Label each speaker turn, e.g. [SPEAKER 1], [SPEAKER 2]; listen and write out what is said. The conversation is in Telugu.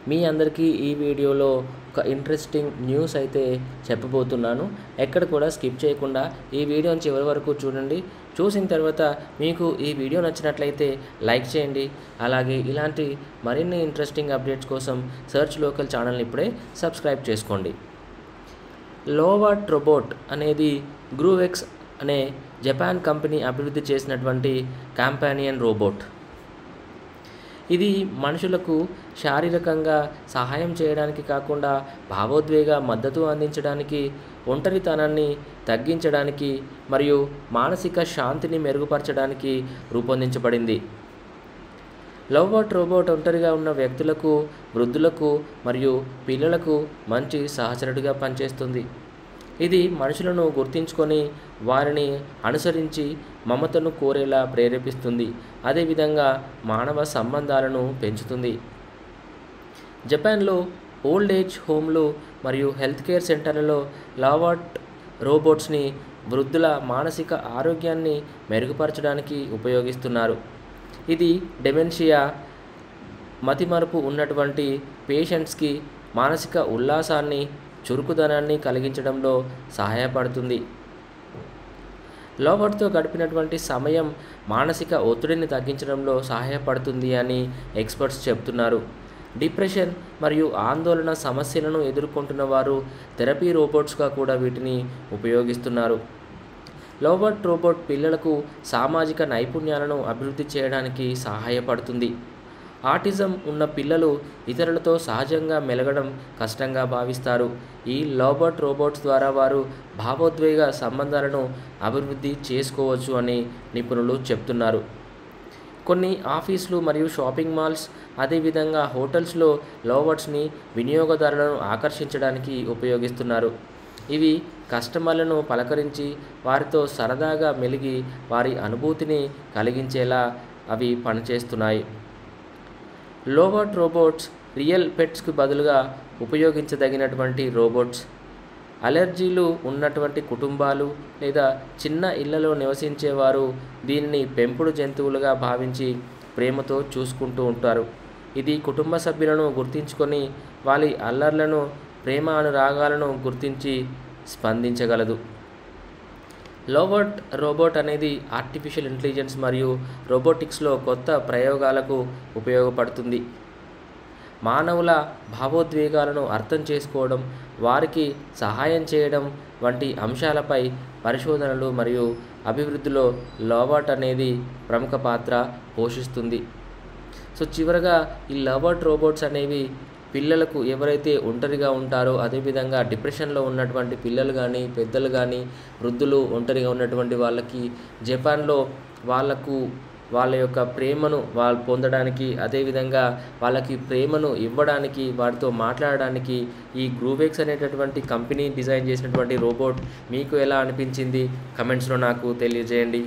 [SPEAKER 1] మీ అందరికీ ఈ వీడియోలో ఒక ఇంట్రెస్టింగ్ న్యూస్ అయితే చెప్పబోతున్నాను. ఎక్కడ కూడా స్కిప్ చేయకుండా ఈ వీడియోని చివరి వరకు చూడండి. చూసిన తర్వాత మీకు ఈ వీడియో నచ్చినట్లయితే లైక్ చేయండి. అలాగే ఇలాంటి మరిన్ని ఇంట్రెస్టింగ్ అప్డేట్స్ కోసం సెర్చ్ లోకల్ ఛానల్ని ఇప్పుడే సబ్స్క్రైబ్ చేసుకోండి. లోవాట్ రోబోట్ అనేది గ్రూవెక్స్ అనే జపాన్ కంపెనీ అభివృద్ధి చేసినటువంటి కంపానియన్ రోబోట్. ఇది మనుషులకు శారీరకంగా సహాయం చేయడానికి కాకుండా భావోద్వేగ మద్దతు అందించడానికి, ఒంటరితనాన్ని తగ్గించడానికి మరియు మానసిక శాంతిని మెరుగుపరచడానికి రూపొందించబడింది. లోవాట్ రోబోట్ ఒంటరిగా ఉన్న వ్యక్తులకు, వృద్ధులకు మరియు పిల్లలకు మంచి సహచరుడిగా పనిచేస్తుంది. ఇది మనుషులను గుర్తించుకొని వారిని అనుసరించి మమతను కోరేలా ప్రేరేపిస్తుంది. అదేవిధంగా మానవ సంబంధాలను పెంచుతుంది. జపాన్లో ఓల్డ్ ఏజ్ హోమ్లు మరియు హెల్త్ కేర్ సెంటర్లలో లోవాట్ రోబోట్స్ని వృద్ధుల మానసిక ఆరోగ్యాన్ని మెరుగుపరచడానికి ఉపయోగిస్తున్నారు. ఇది డెమెన్షియా, మతిమరుపు ఉన్నటువంటి పేషెంట్స్కి మానసిక ఉల్లాసాన్ని, చురుకుదనాన్ని కలిగించడంలో సహాయపడుతుంది. లోవాట్తో గడిపినటువంటి సమయం మానసిక ఒత్తిడిని తగ్గించడంలో సహాయపడుతుంది అని ఎక్స్పర్ట్స్ చెబుతున్నారు. డిప్రెషన్ మరియు ఆందోళన సమస్యలను ఎదుర్కొంటున్న వారు థెరపీ రోబోట్స్గా కూడా వీటిని ఉపయోగిస్తున్నారు. లోవాట్ రోబోట్ పిల్లలకు సామాజిక నైపుణ్యాలను అభివృద్ధి చేయడానికి సహాయపడుతుంది. ఆటిజం ఉన్న పిల్లలు ఇతరులతో సహజంగా మెలగడం కష్టంగా భావిస్తారు. ఈ లోవాట్ రోబోట్స్ ద్వారా వారు భావోద్వేగ సంబంధాలను అభివృద్ధి చేసుకోవచ్చు అని నిపుణులు చెప్తున్నారు. కొన్ని ఆఫీసులు మరియు షాపింగ్ మాల్స్, అదేవిధంగా హోటల్స్లో లోవాట్స్ని వినియోగదారులను ఆకర్షించడానికి ఉపయోగిస్తున్నారు. ఇవి కస్టమర్లను పలకరించి వారితో సరదాగా మెలిగి వారి అనుభూతిని కలిగించేలా అవి పనిచేస్తున్నాయి. లోవాట్ రోబోట్స్ రియల్ పెట్స్కు బదులుగా ఉపయోగించదగినటువంటి రోబోట్స్. అలెర్జీలు ఉన్నటువంటి కుటుంబాలు లేదా చిన్న ఇళ్లలో నివసించేవారు దీనిని పెంపుడు జంతువులుగా భావించి ప్రేమతో చూసుకుంటూ ఉంటారు. ఇది కుటుంబ సభ్యులను గుర్తించుకొని వారి అల్లర్లను, ప్రేమ అనురాగాలను గుర్తించి స్పందించగలదు. లోవాట్ రోబోట్ అనేది ఆర్టిఫిషియల్ ఇంటెలిజెన్స్ మరియు రోబోటిక్స్లో కొత్త ప్రయోగాలకు ఉపయోగపడుతుంది. మానవుల భావోద్వేగాలను అర్థం చేసుకోవడం, వారికి సహాయం చేయడం వంటి అంశాలపై పరిశోధనలు మరియు అభివృద్ధిలో లోవాట్ అనేది ప్రముఖ పాత్ర పోషిస్తుంది. చివరగా ఈ లోవాట్ రోబోట్స్ అనేవి పిల్లలకు, ఎవరైతే ఒంటరిగా ఉంటారో, అదేవిధంగా డిప్రెషన్లో ఉన్నటువంటి పిల్లలు కానీ, పెద్దలు కానీ, వృద్ధులు, ఒంటరిగా ఉన్నటువంటి వాళ్ళకి జపాన్లో వాళ్ళ యొక్క ప్రేమను వాళ్ళు పొందడానికి, అదేవిధంగా వాళ్ళకి ప్రేమను ఇవ్వడానికి, వారితో మాట్లాడడానికి ఈ గ్రూవెక్స్ అనేటటువంటి కంపెనీ డిజైన్ చేసినటువంటి రోబోట్ మీకు ఎలా అనిపించింది కమెంట్స్లో నాకు తెలియజేయండి.